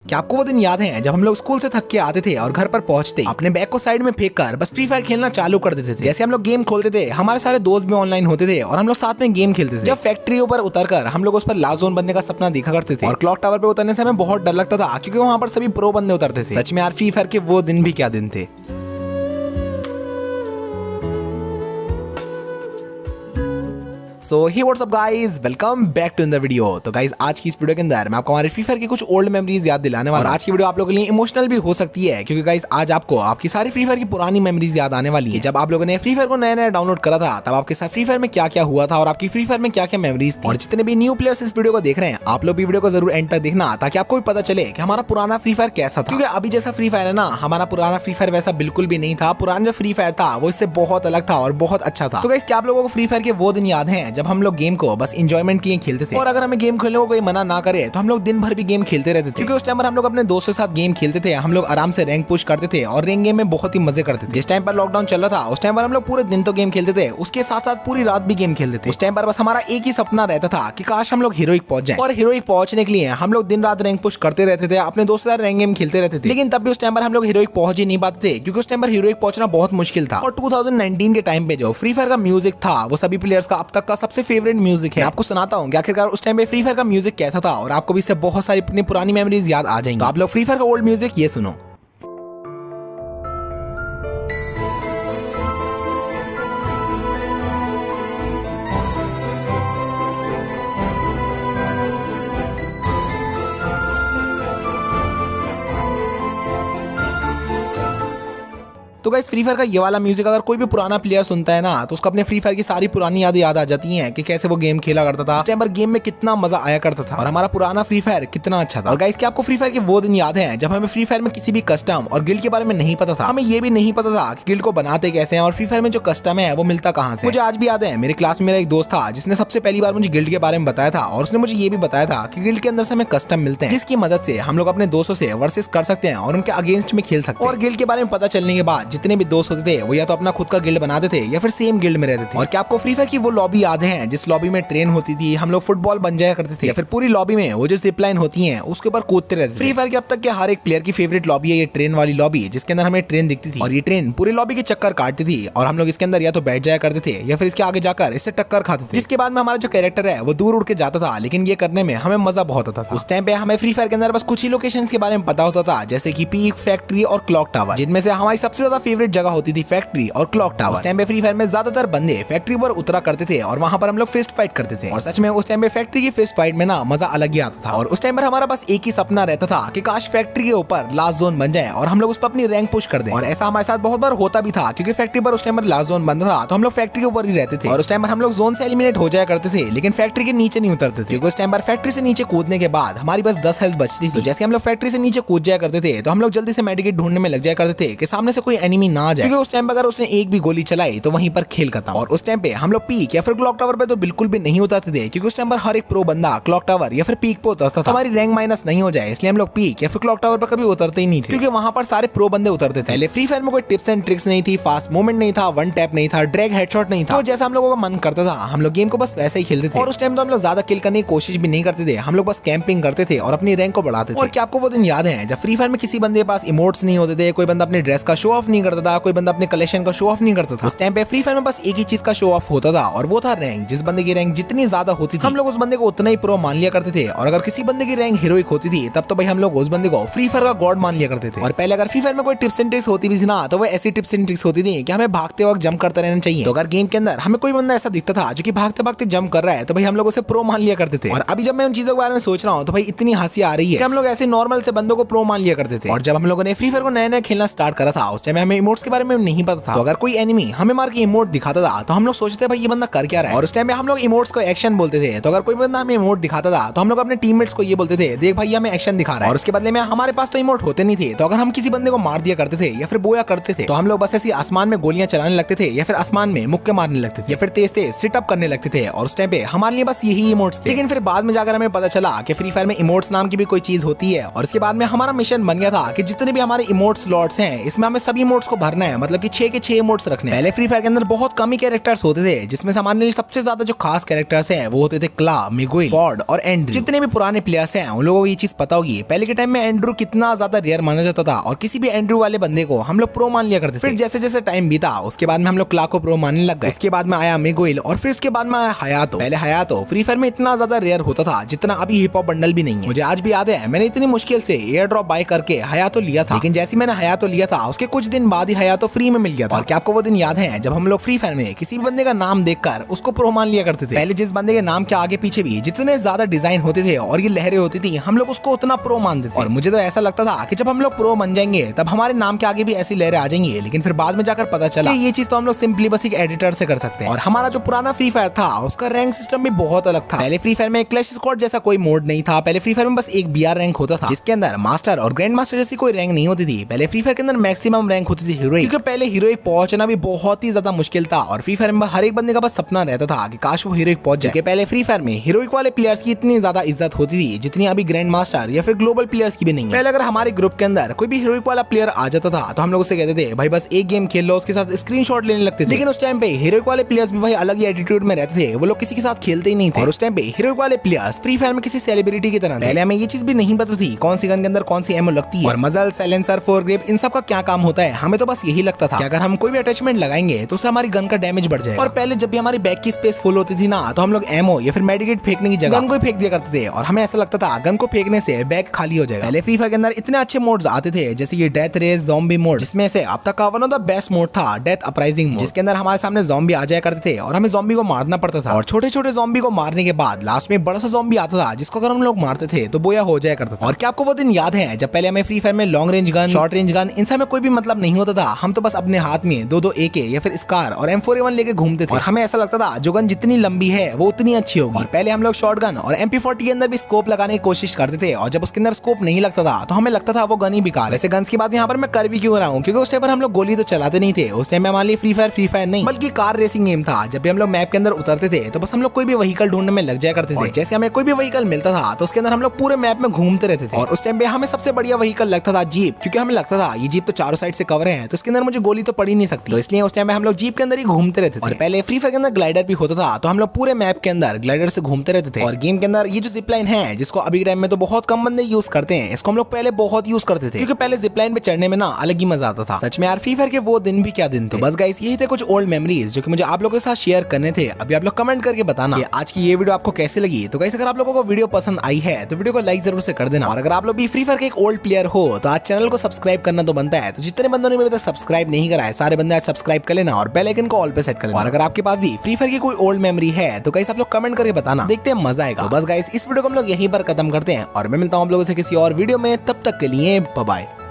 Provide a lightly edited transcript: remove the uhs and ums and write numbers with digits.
क्या आपको वो दिन याद है जब हम लोग स्कूल से थक के आते थे और घर पर पहुंचते अपने बैग को साइड में फेंक कर बस फ्री फायर खेलना चालू कर देते थे। जैसे हम लोग गेम खोलते थे हमारे सारे दोस्त भी ऑनलाइन होते थे और हम लोग साथ में गेम खेलते थे। जब फैक्ट्रियों पर उतरकर हम लोग उस पर लास्ट जोन बनने का सपना देखा करते थे और क्लॉक टावर पे उतरने से हमें बहुत डर लगता था क्योंकि वहाँ पर सभी प्रो बंदे उतरते थे। सच में यार फ्री फायर के वो दिन भी क्या दिन थे। So hey what's up guys, welcome back to in the video. तो गाइस आज की इस वीडियो के अंदर मैं आपको हमारे फ्री फायर की कुछ ओल्ड मेमोरीज याद दिलाने वाला हूं। और आज की वीडियो आप लोगों के लिए इमोशनल भी हो सकती है क्योंकि गाइस आज आपको आपकी सारी फ्री फायर की पुरानी मेमोरीज याद आने वाली है। जब आप लोगों ने फ्री फायर को नया नया डाउनलोड करा था तब आपके साथ फ्री फायर में क्या क्या हुआ था और आपकी फ्री फायर में क्या क्या मेमोरीज थी। और जितने भी न्यू प्लेयर्स इस वीडियो को देख रहे हैं आप लोग भी वीडियो को जरूर एंड तक देखना ताकि आपको भी पता चले कि हमारा पुराना फ्री फायर कैसा था। क्योंकि अभी जैसा फ्री फायर है ना, हमारा पुराना फ्री फायर वैसा बिल्कुल भी नहीं था। पुराना जो फ्री फायर था वो इससे बहुत अलग था और बहुत अच्छा था। तो गाइस क्या आप लोगों को फ्री फायर के वो दिन याद हैं जब हम लोग गेम को बस एंजॉयमेंट के लिए खेलते थे और अगर हमें गेम खेलने को कोई मना ना करे तो हम लोग दिन भर भी गेम खेलते रहते थे। क्योंकि उस टाइम पर हम लोग अपने दोस्तों के साथ गेम खेलते थे, हम लोग आराम से रैंक पुश करते थे और रैंक गेम में बहुत ही मजे करते थे। जिस टाइम पर लॉकडाउन चल रहा था उस टाइम पर हम लोग पूरे दिन तो गेम खेलते थे, उसके साथ साथ पूरी रात भी गेम खेलते थे। उस टाइम पर बस हमारा एक ही सपना रहता था कि काश हम लोग हीरोइक पहुंच जाएं। और हीरोइक पहुंचने के लिए हम लोग दिन रात रैंक पुश करते रहते थे, अपने दोस्तों के साथ रैंक गेम खेलते रहते थे। लेकिन तब भी उस टाइम पर हम लोग हीरोइक पहुंच ही नहीं पाते थे क्योंकि उस टाइम पर हीरोइक पहुंचना बहुत मुश्किल था। और 2019 के टाइम पे जो फ्री फायर का म्यूजिक था वो सभी प्लेयर्स का अब तक का सबसे फेवरेट म्यूजिक है। आपको सुनाता हूँ आखिरकार उस टाइम पे फ्री फायर का म्यूजिक कैसा था और आपको भी इससे बहुत सारी अपनी पुरानी मेमोरीज याद आ जाएंगी। तो आप लोग फ्री फायर का ओल्ड म्यूजिक ये सुनो। तो गाइस फ्री फायर का ये वाला म्यूजिक अगर कोई भी पुराना प्लेयर सुनता है ना तो उसको अपने फ्री फायर की सारी पुरानी यादें याद आ जाती हैं कि कैसे वो गेम खेला करता था, उस टाइम पर गेम में कितना मजा आया करता था और हमारा पुराना फ्री फायर कितना अच्छा था। और गाइस क्या आपको फ्री फायर के वो दिन याद है जब हमें फ्री फायर में किसी भी कस्टम और गिल्ड के बारे में नहीं पता था, हमें ये भी नहीं पता था कि गिल्ड को बनाते कैसे हैं और फ्री फायर में जो कस्टम है वो मिलता कहाँ से। मुझे आज भी याद है मेरे क्लास में मेरा एक दोस्त था जिसने सबसे पहली बार मुझे गिल्ड के बारे में बताया था और उसने मुझे ये भी बताया था कि गिल्ड के अंदर से हमें कस्टम मिलते हैं जिसकी मदद से हम लोग अपने दोस्तों से वर्सेस कर सकते हैं और उनके अगेंस्ट में खेल सकते हैं। और गिल्ड के बारे में पता चलने के बाद जितने भी दोस्त होते थे वो या तो अपना खुद का गिल्ड बनाते थे या फिर सेम गिल्ड में रहते थे। और क्या आपको फ्री फायर की वो लॉबी याद है जिस लॉबी में ट्रेन होती थी, हम लोग फुटबॉल बन जाया करते थे या फिर पूरी लॉबी में वो जो जिप लाइन होती है उसके ऊपर कूदते रहते थे। फ्री फायर के अब तक के हर एक प्लेयर की फेवरेट लॉबी है ये ट्रेन वाली लॉबी जिसके अंदर हमें ट्रेन दिखती थी और ये ट्रेन पूरी लॉबी के चक्कर काटती थी और हम लोग इसके अंदर या तो बैठ जाया करते थे या फिर इसके आगे जाकर इससे टक्कर खाते थे, जिसके बाद में हमारा जो कैरेक्टर है वो दूर उड़ के जाता था। लेकिन ये करने में हमें मजा बहुत आता था। उस टाइम पे हमें फ्री फायर के अंदर बस कुछ ही लोकेशंस के बारे में पता होता था जैसे कि पीक, फैक्ट्री और क्लॉक टावर, जिनमें से हमारी सबसे ज्यादा फेवरेट जगह होती थी फैक्ट्री और क्लॉक टावर। उस टाइम पे फ्री फायर में ज्यादातर बंदे फैक्ट्री पर उतरा करते थे और वहां पर हम लोग फिस्ट फाइट करते थे। और सच में उस टाइम पे फैक्ट्री की फिस्ट फाइट में ना मजा अलग ही आता था। और उस टाइम पर हमारा बस एक ही सपना रहता था कि काश फैक्ट्री के ऊपर लास्ट जोन बन जाए और हम लोग उस पर अपनी रैंक पुश कर दें। और ऐसा हमारे साथ बहुत बार होता भी था क्योंकि फैक्ट्री पर उस टाइम पर लास्ट जोन बनता था तो हम लोग फैक्ट्री के ऊपर ही रहते थे और उस टाइम पर हम लोग जोन से एलिमिनेट हो जाया करते थे लेकिन फैक्ट्री के नीचे नहीं उतरते थे क्योंकि उस टाइम पर फैक्ट्री से नीचे कूदने के बाद हमारी बस 10 हेल्थ बचती थी। तो जैसे हम लोग फैक्ट्री से नीचे कूद जाया करते थे तो हम लोग जल्दी से मेडिकेट ढूंढने में लग जाया करते थे कि सामने से कोई एनिमी ना आ जाए, क्योंकि उस टाइम पर अगर उसने एक भी गोली चलाई तो वहीं पर खेल खत्म। और उस टाइम पे हम लोग पीक या फिर क्लॉक टावर पे तो बिल्कुल भी नहीं उतरते थे क्योंकि उस टाइम पर हर एक प्रो बंदा क्लॉक टावर या फिर पीक पे उतरता था, हमारी रैंक माइनस नहीं हो जाए इसलिए हम लोग पीक या फिर क्लॉक टावर पर कभी उतरते ही नहीं थे क्योंकि वहां पर सारे प्रो बंदे उतरते थे। पहले फ्री फायर में कोई टिप्स एंड ट्रिक्स नहीं थी, फास्ट मूवमेंट नहीं था, वन टैप नहीं था, ड्रैग हेडशॉट नहीं था। तो जैसा हम लोगों का मन करता था हम लोग गेम को बस वैसे ही खेलते थे। और उस टाइम तो हम लोग ज्यादा किल करने की कोशिश भी नहीं करते थे, हम लोग बस कैंपिंग करते थे और अपनी रैंक को बढ़ाते थे। और क्या आपको वो दिन याद है जब फ्री फायर में किसी बंदे के पास इमोट्स नहीं होते थे, कोई बंदा अपने ड्रेस का शो ऑफ नहीं करता था, कोई बंदा अपने कलेक्शन का शो ऑफ नहीं करता था। उस टाइम पे फ्री फायर में बस एक ही चीज का शो ऑफ होता था और वो था रैंक। जिस बंदे की रैंक जितनी ज्यादा होती थी हम लोग उस बंदे को उतना ही प्रो मान लिया करते थे। और अगर किसी बंदे की रैंक हीरोइक होती थी तब तो भाई हम लोग उस बंदे को फ्री फायर का गॉड मान लिया करते थे। और पहले अगर फ्री फायर में कोई टिप्स एंड ट्रिक्स होती भी थी ना तो वो ऐसी टिप्स एंड ट्रिक्स होती थी कि हमें भागते वक्त जंप करते रहना चाहिए। तो अगर गेम के अंदर हमें कोई बंदा ऐसा दिखता था जो कि भागते भागते जंप कर रहा है तो भाई हम लोग उसे प्रो मान लिया करते थे। और अभी जब मैं उन चीजों के बारे में सोच रहा हूँ तो भाई इतनी हंसी आ रही है कि हम लोग ऐसे नॉर्मल से बंदों को प्रो मान लिया करते थे। और जब हम लोगों ने फ्री फायर को नया नया खेलना स्टार्ट करा था उस टाइम हमें इमोट्स के बारे में नहीं पता था। तो अगर कोई एनिमी हमें मार के इमोट दिखाता था तो हम लोग सोचते भाई ये बंदा कर क्या रहा है। और उस टाइम में हम लोग इमोट्स को एक्शन बोलते थे। तो अगर कोई बंदा हमें इमोट दिखाता था तो हम लोग अपने टीममेट्स को ये बोलते थे देख भाई हमें एक्शन दिखा रहा है। और उसके बदले में हमारे पास तो इमोट होते नहीं थे। तो अगर हम किसी बंदे को मार दिया करते थे या फिर बोया करते थे तो हम लोग बस ऐसी आसमान में गोलियां चलाने लगते थे या फिर आसमान में मुक्के मारने लगते थे या फिर तेज तेज सिट अप करने लगते थे। और उस टाइम पे हमारे लिए बस यही इमोट्स थे। लेकिन फिर बाद में जाकर हमें पता चला कि फ्री फायर में इमोट्स नाम की भी कोई चीज होती है। और इसके बाद में हमारा मिशन बन गया था कि जितने भी हमारे इमोट स्लॉट्स हैं इसमें हमें सभी इमोट्स को भरना है, मतलब कि 6 के 6 इमोट्स रखने। पहले फ्री फायर के अंदर बहुत कम ही कैरेक्टर्स होते थे, जिसमें से हमारे लिए सबसे ज्यादा जो खास कैरेक्टर्स हैं वो होते थे क्ला, मिगुएल, फॉर्ड और एंड्रू। जितने भी पुराने प्लेयर्स हैं उन लोगों को ये चीज पता होगी, पहले के टाइम में एंड्रू कितना ज्यादा रेयर माना जाता था और किसी भी एंड्रू वाले बंदे को हम लोग प्रो मान लिया करते थे। फिर जैसे जैसे टाइम बीता उसके बाद में हम लोग क्ला को प्रो मानने लग गए। उसके बाद में आया मिगुएल और फिर उसके बाद में आया हयातो। पहले हयातो फ्री फायर में इतना ज्यादा रेयर होता था जितना अभी हिप हॉप बंडल भी नहीं है। मुझे आज भी याद है मैंने इतनी मुश्किल से एयर ड्रॉप बाय करके हयातो लिया था, लेकिन जैसे मैंने हयातो लिया था उसके कुछ दिन बाद ही हयातो फ्री में मिल गया था। और क्या आपको वो दिन याद है जब हम लोग फ्री फायर में किसी भी बंदे का नाम देखकर उसको प्रो मान लिया करते थे। पहले जिस बंदे के नाम के आगे पीछे भी जितने ज्यादा डिजाइन होते थे और ये लहरें होती थी हम लोग उसको उतना प्रो मानते थे। और मुझे तो ऐसा लगता था कि जब हम लोग प्रो बन जाएंगे तब हमारे नाम के आगे भी ऐसी लहरें आ जाएंगी, लेकिन फिर बाद में जाकर पता चला कि ये चीज तो हम लोग सिंपली बस एक एडिटर से कर सकते हैं। और हमारा जो पुराना फ्री फायर था उसका रैंक सिस्टम भी बहुत अलग था। पहले फ्री फायर में क्लैश स्क्वाड जैसा कोई मोड नहीं था। पहले फ्री फायर में बस एक बीआर रैंक होता था जिसके अंदर मास्टर और ग्रैंड मास्टर जैसी कोई रैंक नहीं होती थी। पहले फ्री फायर के अंदर मैक्सिमम रैंक होती थी हीरोइक, क्योंकि पहले हीरोइक पहुंचना भी बहुत ही ज्यादा मुश्किल था और फ्री फायर में हर एक बंदे का बस सपना रहता था कि काश वो हीरोइक पहुंच जाए। पहले फ्री फायर में हीरोइक वाले प्लेयर्स की इतनी ज्यादा इज्जत होती थी जितनी अभी ग्रैंड मास्टर या फिर ग्लोबल प्लेयर्स की भी नहीं है। पहले अगर हमारे ग्रुप के अंदर कोई भी हीरोइक वाला प्लेयर आ जाता था तो हम लोग उससे कहते थे भाई बस एक गेम खेल लो, उसके साथ स्क्रीनशॉट लेने लगते थे। लेकिन उस टाइम पे हीरोइक वाले प्लेयर्स भी भाई अलग ही एटीट्यूड में रहते थे, वो लोग किसी के साथ खेलते ही नहीं थे। और उस टाइम पे हीरोइक वाले प्लेयर्स फ्री फायर में किसी सेलिब्रिटी की तरह। पहले हमें ये चीज भी नहीं पता थी कौन सी गन के अंदर कौन सी एमो लगती है और मजल, साइलेंसर, फोरग्रिप इन सब का क्या काम होता है। हमें तो बस यही लगता था कि अगर हम कोई भी अटैचमेंट लगाएंगे तो उससे हमारी गन का डैमेज बढ़ जाएगा। और पहले जब भी हमारी बैग की स्पेस फुल होती थी ना तो हम लोग एमो या फिर मेडिकेट फेंकने की जगह गन को फेंक दिया करते थे और हमें ऐसा लगता था गन को फेंकने से बैग खाली हो जाएगा। पहले फ्री फायर के अंदर इतने अच्छे मोड्स आते थे जैसे ये डेथ रेस, ज़ॉम्बी मोड, जिसमें से अब तक का one of the best mode था डेथ अपराइजिंग मोड, जिसके अंदर हमारे सामने ज़ॉम्बी आ जाया करते थे और हमें ज़ॉम्बी को मारना पड़ता था। और छोटे छोटे ज़ॉम्बी को मारने के बाद लास्ट में बड़ा सा ज़ॉम्बी आता था जिसको अगर हम लोग मारते थे तो बोया हो जाया करता था। और क्या आपको वो दिन याद है जब पहले हमें फ्री फायर में long range gun, short range gun इन सब में कोई भी मतलब नहीं होता था। हम तो बस अपने हाथ में दो AK या फिर स्कार और M4A1 लेके घूमते थे और हमें ऐसा लगता था जो गन जितनी लंबी है वो उतनी अच्छी होगी। और पहले हम लोग शॉर्ट गन और MP40 के अंदर भी स्कोप लगाने की कोशिश करते थे और जब उसके अंदर स्कोप नहीं लगता था तो हमें लगता था वो गन ही बेकार। वैसे गन्स की बात यहाँ पर मैं कर भी क्यों रहा हूँ, क्योंकि उस टाइम पर हम लोग गोली तो चलाते नहीं थे। उस टाइम में हमारे लिए फ्री फायर नहीं बल्कि कार रेसिंग गेम था। जब भी हम लोग मैप के अंदर उतरते थे तो बस हम लोग कोई भी व्हीकल ढूंढने में लग जाया करते थे। जैसे हमें कोई भी व्हीकल मिलता था तो उसके अंदर हम लोग पूरे मैप में घूमते रहते थे। और उस टाइम पे हमें सबसे बढ़िया व्हीकल लगता था जीप, क्योंकि हमें लगता था ये जीप तो चारों साइड से कवर है तो इसके अंदर मुझे गोली तो पड़ ही नहीं सकती। तो इसलिए उस टाइम में हम लोग जीप के अंदर ही घूमते रहते थे। और पहले फ्री फायर के अंदर ग्लाइडर भी होता था तो हम लोग पूरे मैप के अंदर ग्लाइडर से घूमते रहते थे। और गेम के अंदर ये जो जिपलाइन है जिसको अभी टाइम में तो बहुत कम बंदे यूज करते हैं, इसको हम लोग पहले बहुत यूज करते थे, क्योंकि पहले जिपलाइन पे चढ़ने में ना अलग ही मजा आता था। सच में यार फ्री फायर के वो दिन भी क्या दिन थे। बस गाइस यही थे कुछ ओल्ड मेमोरीज जो कि मुझे आप लोगों के साथ शेयर करने थे। अभी आप लोग कमेंट करके बताना कि आज की ये वीडियो आपको कैसे लगी। तो गाइस अगर आप लोगों को वीडियो पसंद आई है तो वीडियो को लाइक जरूर से कर देना। और अगर आप लोग भी फ्री फायर के एक ओल्ड प्लेयर हो तो आज चैनल को सब्सक्राइब करना तो बनता है। तो जितने बंदों ने अभी तक सब्सक्राइब नहीं करा है सारे बंदे आज सब्सक्राइब कर लेना और बेल आइकन को ऑल पे सेट कर लेना। और अगर आपके पास भी फ्री फायर की कोई ओल्ड मेमोरी है तो गाइस आप लोग कमेंट करके बताना, देखते हैं मजा आएगा। तो बस गाइस इस वीडियो को हम लोग यहीं पर खत्म करते हैं और मैं मिलता हूँ आप लोगों से किसी और वीडियो में। तब तक के लिए बाय बाय।